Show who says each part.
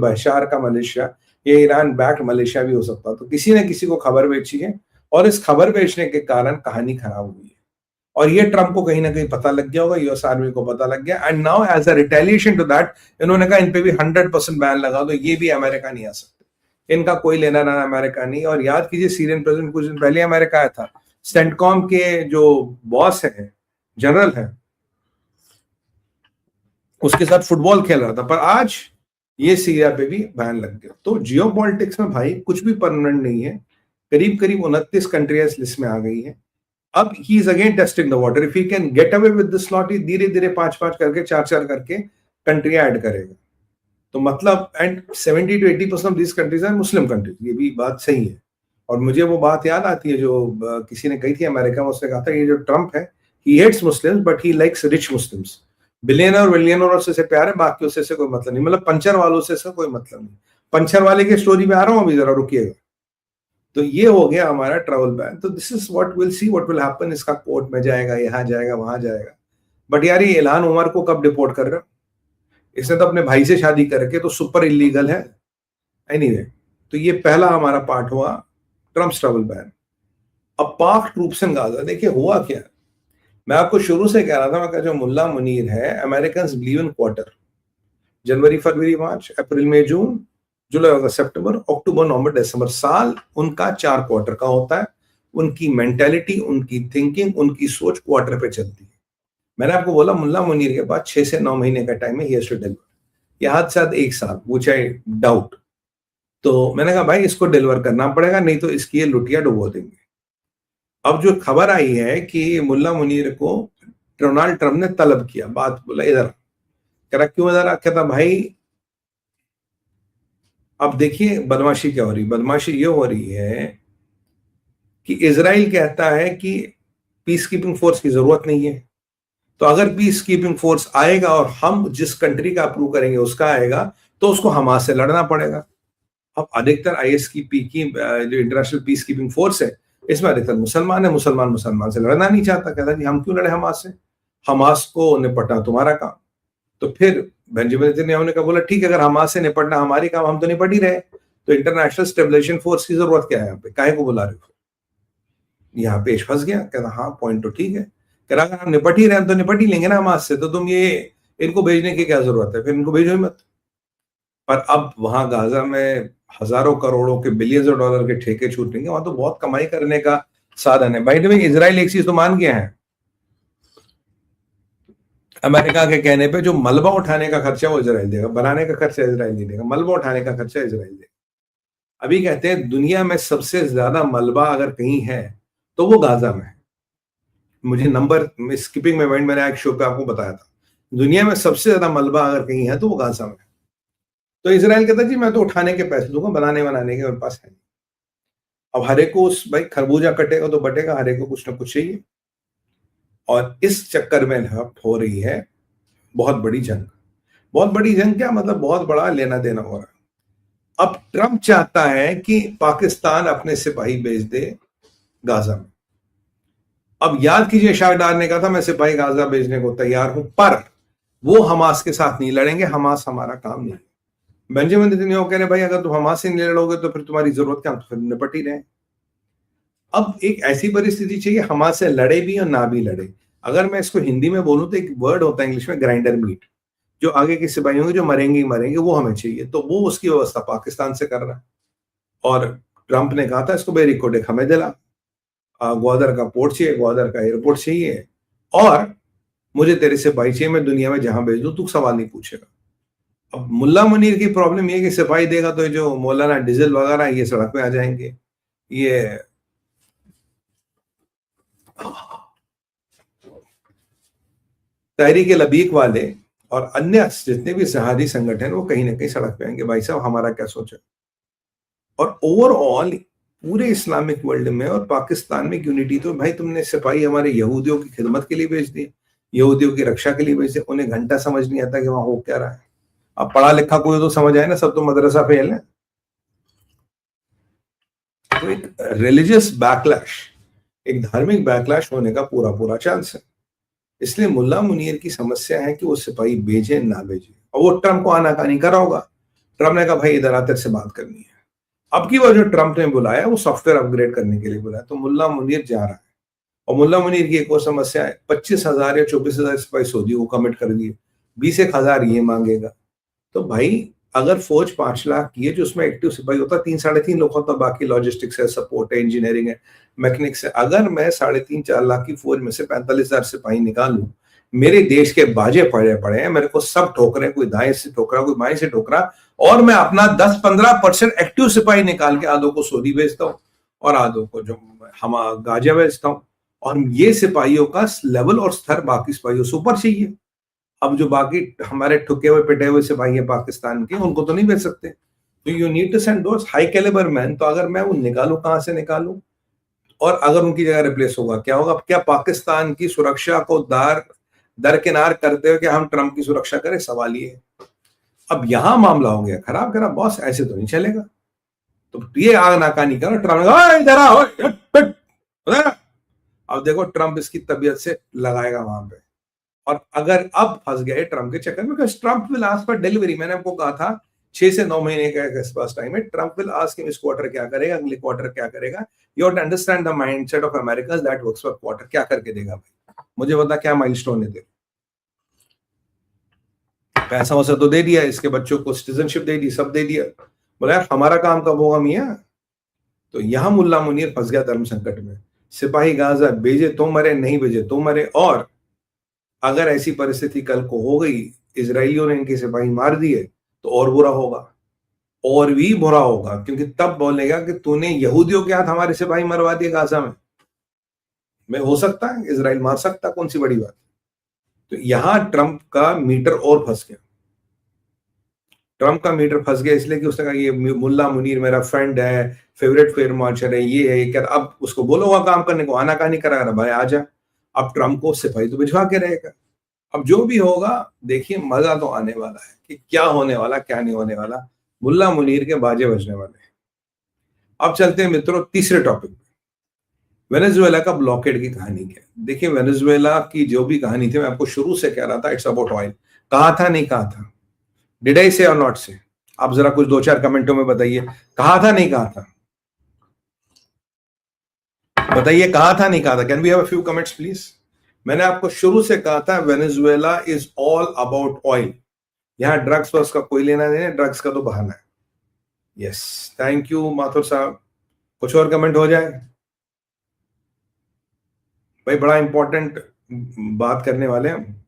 Speaker 1: बशार का मलेशिया, ये Iran backed Malaysia भी हो सकता। तो किसी ने किसी को खबर बेची है और इस खबर बेचने के कारण कहानी खराब हुई है। और ये ट्रंप को कहीं ना कहीं पता लग गया होगा, यूएस आर्मी को पता लग गया, and now as a retaliation to that इन्होंने कहा इन पे भी 100% बैन लगा दो, ये भी अमेरिका नहीं आ सकते, इनका कोई लेना ना अमेरिका नहीं। और याद कीजिए सीरियन प्रेसिडेंट कुछ दिन पहले अमेरिका आया था, सेंटकॉम के जो बॉस है, जनरल है, उसके साथ फुटबॉल खेल रहा था, पर आज ये सीरिया पे भी बैन लग गया। तो जियोपॉलिटिक्स में भाई कुछ भी परमानेंट नहीं है। करीब करीब 29 कंट्रीज लिस्ट में आ गई है। अब he is again testing the water, if he can get away with this lot, धीरे धीरे 5-5 करके 4-4 करके कंट्रियां ऐड करेगा। तो मतलब and 70 to 80% of this countries are Muslim countries, ये भी बात सही है। और मुझे वो बात याद आती है जो किसी ने कही थी अमेरिका में, उसने कहा था ये जो ट्रंप है he hates Muslims but he likes rich Muslims, billionaire millionaire से प्यार है, बाकी उससे कोई मतलब नहीं, मतलब पंचर वालों से कोई मतलब नहीं। पंचर वाले की स्टोरी में आ रहा हूं अभी, जरा रुकिएगा। तो ये हो गया हमारा ट्रैवल बैन। तो this is what will see what will happen, इसका कोर्ट में जाएगा, यहाँ जाएगा, वहां जाएगा। बट यार ये इल्हान उमर को कब डिपोर्ट कर रहे हो? इसने तो अपने भाई से शादी करके तो सुपर इलीगल है। एनीवे, तो ये पहला हमारा पार्ट हुआ ट्रम्प्स ट्रैवल बैन। अब पाक ट्रूप्स इन गाजा, देखिए हुआ क्या। मैं आपको शुरू से कह रहा था, मैं जो मुल्ला मुनीर है, अमेरिकन्स बिलीव इन क्वार्टर, जनवरी फरवरी मार्च अप्रैल मई जून जुलाई अगस्त सितंबर अक्टूबर नवंबर दिसंबर, साल उनका 4 क्वार्टर का होता है। उनकी मेंटेलिटी, उनकी थिंकिंग, उनकी सोच क्वार्टर पे चलती है। मैंने आपको बोला मुल्ला मुनीर के पास 6 से 9 महीने का टाइम है, ही हैज टू डिलीवर, या हाथ साथ 1 साल, व्हिच आई डाउट। तो मैंने कहा भाई इसको डिलीवर करना पड़ेगा, नहीं तो इसकी ये लुटिया डुबो देंगे। अब जो खबर आई है कि मुल्ला मुनीर को डोनाल्ड ट्रंप ने तलब किया, बात बोला इधर, कह रहा क्यों इधर? कहता भाई अब देखिए बदमाशी क्या हो रही, बदमाशी ये हो रही है कि इजराइल कहता है कि पीस कीपिंग फोर्स की जरूरत नहीं है। तो अगर पीस कीपिंग फोर्स आएगा और हम जिस कंट्री का अप्रूव करेंगे उसका आएगा, तो उसको हमास से लड़ना पड़ेगा। अब अधिकतर आईएसपी की जो इंटरनेशनल पीस कीपिंग फोर्स है, इसमें अधिकतर मुसलमान है, मुसलमान से लड़ना नहीं चाहता, कहता जी हम क्यों लड़े हमास से, हमास को निपटना तुम्हारा काम। तो फिर बेंजामिन नेतन्याहू ने कहा, बोला ठीक है अगर हमास से निपटना हमारी काम, हम तो निपट ही रहे, तो इंटरनेशनल स्टेबलाइजेशन फोर्स की जरूरत क्या है यहाँ पे, काहे को बुला रहे हो? यहाँ पेश फंस गया, कहता हाँ पॉइंट तो ठीक है, कह रहा अगर हम निपट ही रहे हैं तो निपट ही लेंगे ना हमास से, तो तुम ये इनको भेजने की क्या जरूरत है, फिर इनको भेजो ही मत। पर अब वहां गाजा में हजारों करोड़ों के बिलियंस ऑफ डॉलर के ठेके छूटेंगे, वहां तो बहुत कमाई करने का साधन है। भाई इजराइल एक चीज तो मान गया है, अमेरिका के कहने पे जो मलबा उठाने का खर्चा वो इजराइल देगा, बनाने का खर्चा इजराइल नहीं देगा, मलबा उठाने का खर्चा इजराइल देगा। अभी कहते हैं दुनिया में सबसे ज्यादा मलबा अगर कहीं है तो वो गाजा में है। मुझे नंबर स्किपिंग में मैंने एक शो पे आपको बताया था, दुनिया में सबसे ज्यादा मलबा अगर कहीं है तो वो गाजा में है। तो इजराइल कहता जी मैं तो उठाने के पैसे दूंगा, बनाने के मेरे पास है। अब हरे को उस भाई खरबूजा कटेगा तो बटेगा, हरे को कुछ ना कुछ चाहिए। और इस चक्कर में हो रही है बहुत बड़ी जंग। बहुत बड़ी जंग क्या मतलब, बहुत बड़ा लेना देना हो रहा है। अब ट्रंप चाहता है कि पाकिस्तान अपने सिपाही भेज दे गाजा में। अब याद कीजिए शाह डार ने कहा था मैं सिपाही गाजा भेजने को तैयार हूं, पर वो हमास के साथ नहीं लड़ेंगे, हमास हमारा काम नहीं। बेंजामिन नेतन्याहू कह रहे भाई अगर तुम हमास से नहीं लड़ोगे तो फिर तुम्हारी जरूरत क्या, तो फिर निपट ही रहे। अब एक ऐसी परिस्थिति चाहिए हमास से लड़े भी और ना भी लड़े। अगर मैं इसको हिंदी में बोलूं तो एक वर्ड होता है इंग्लिश में ग्राइंडर मीट, जो आगे के सिपाही होंगे जो मरेंगे ही मरेंगे, वो हमें चाहिए। तो वो उसकी व्यवस्था पाकिस्तान से कर रहा है। और ट्रंप ने कहा था इसको भाई रिकॉर्ड हमें दिला, ग्वादर का पोर्ट चाहिए, ग्वादर का एयरपोर्ट चाहिए, और मुझे तेरे सिपाही चाहिए, मैं दुनिया में जहां भेज दूं तू सवाल नहीं पूछेगा। अब मुल्ला मुनीर की प्रॉब्लम ये कि सिपाही देगा तो जो मौलाना डीजल वगैरह ये सड़क पे आ जाएंगे, ये तहरीक लबीक वाले और अन्य जितने भी जिहादी संगठन वो कहीं ना कहीं सड़क पे आएंगे। भाई साहब हमारा क्या सोचा। और ओवरऑल पूरे इस्लामिक वर्ल्ड में और पाकिस्तान में यूनिटी, तो भाई तुमने सिपाही हमारे यहूदियों की खिदमत के लिए भेज दिए, यहूदियों की रक्षा के लिए भेज दिए, उन्हें घंटा समझ नहीं आता कि वहां हो क्या रहा है। अब पढ़ा लिखा कोई तो समझ आए ना, सब तो मदरसा फेल है। तो एक रिलीजियस बैकलैश, एक धार्मिक बैकलैश होने का पूरा पूरा चांस है। इसलिए मुल्ला मुनीर की समस्या है कि वो सिपाही भेजे ना भेजे, और वो ट्रंप को आनाकानी करा होगा ट्रम्प ने कहा भाई इधर आकर से बात करनी है। अब की बार जो ट्रम्प ने बुलाया वो सॉफ्टवेयर अपग्रेड करने के लिए बुलाया, तो मुल्ला मुनीर जा रहा है। और मुल्ला मुनीर की एक और समस्या है, 25,000 या 24,000 सिपाही सऊदी को कमिट कर दिए, 20,000 ये मांगेगा। तो भाई अगर फौज 5 लाख की है, जो उसमें एक्टिव सिपाही होता है 3-3.5 लाख होता, बाकी लॉजिस्टिक्स है, सपोर्ट है, इंजीनियरिंग है, मैकेनिक्स है। अगर मैं 3.5-4 लाख की फौज में से 45,000 सिपाही निकालूं, मेरे देश के बाजे पड़े पड़े हैं, मेरे को सब ठोक रहे हैं, कोई दाएं से ठोक रहा, कोई बाएं से ठोक रहा, और मैं अपना 10-15% एक्टिव सिपाही निकाल के आधों को सऊदी भेजता हूँ और आधों को जो हम गाजा भेजता हूँ। और ये सिपाहियों का लेवल और स्तर बाकी सिपाहियों से ऊपर चाहिए। अब जो बाकी हमारे ठुके हुए पिटे हुए सिपाही है पाकिस्तान के, उनको तो नहीं भेज सकते। तो you need to send those high calibre man. तो अगर मैं वो निकालूं, कहां से निकालूं? और अगर उनकी जगह रिप्लेस होगा, क्या होगा? क्या पाकिस्तान की सुरक्षा को दरकिनार करते हुए कि हम ट्रंप की सुरक्षा करें? सवाल ये है। अब यहां मामला हो गया खराब खराब, बॉस ऐसे तो नहीं चलेगा। तो ये आग नाकानी करो, ट्रंप इधर आओ, अब देखो ट्रंप इसकी तबीयत से लगाएगा वहां पे। और अगर अब फंस गए ट्रंप के चक्कर में, Trump will ask for delivery. मैंने आपको कहा था 6 से 9 महीने का इस पास टाइम है। ट्रंप विल आस्क हिम इस क्वार्टर क्या करेगा, अगले क्वार्टर क्या करेगा। You have to understand the mindset of America that works for quarter. क्या करके देगा भाई? मुझे बता क्या माइलस्टोन है तेरे? पैसा वैसा तो दे दिया, इसके बच्चों को सिटीजनशिप दे दी, सब दे दिया। बोला यार हमारा काम कब होगा मियाँ? तो यहां मुल्ला मुनीर फंस गया धर्म संकट में। सिपाही गाजा भेजे तो मरे, नहीं भेजे तो मरे। और अगर ऐसी परिस्थिति कल को हो गई, इजरायलियों ने इनके सिपाही मार दिए, तो और बुरा होगा, और भी बुरा होगा। क्योंकि तब बोलेगा कि तूने यहूदियों के हाथ हमारे सिपाही मरवा दिए गाजा में हो सकता है इजराइल मार सकता, कौन सी बड़ी बात। तो यहां ट्रंप का मीटर और फंस गया। ट्रंप का मीटर फंस गया इसलिए कि उसने कहा ये मुल्ला मुनीर मेरा फ्रेंड है, फेवरेट फेयर मार्चर है, ये है क्या। अब उसको बोलो वहां काम करने को, आना कहानी करा रहा भाई आजा। अब ट्रंप को सिपाही तो भिजवा के रहेगा। अब जो भी होगा देखिए, मजा तो आने वाला है कि क्या होने वाला क्या नहीं होने वाला। मुल्ला मुनीर के बाजे बजने वाले। अब चलते हैं मित्रों तीसरे टॉपिक पे, वेनेजुएला का ब्लॉकेड की कहानी क्या। देखिए वेनेजुएला की जो भी कहानी थी, मैं आपको शुरू से कह रहा था इट्स अबाउट ऑयल। कहा था नहीं कहा था? डिड आई से और नॉट से? आप जरा कुछ 2-4 कमेंटों में बताइए, कहा था नहीं कहा था? बताइए कहा था नहीं कहा था? Can we have a few comments please? मैंने आपको शुरू से कहा था Venezuela is all about oil. यहां ड्रग्स वग्स का कोई लेना नहीं है, ड्रग्स का तो बहाना है। यस, थैंक यू माथुर साहब। कुछ और कमेंट हो जाए भाई, बड़ा इंपॉर्टेंट बात करने वाले हैं हम।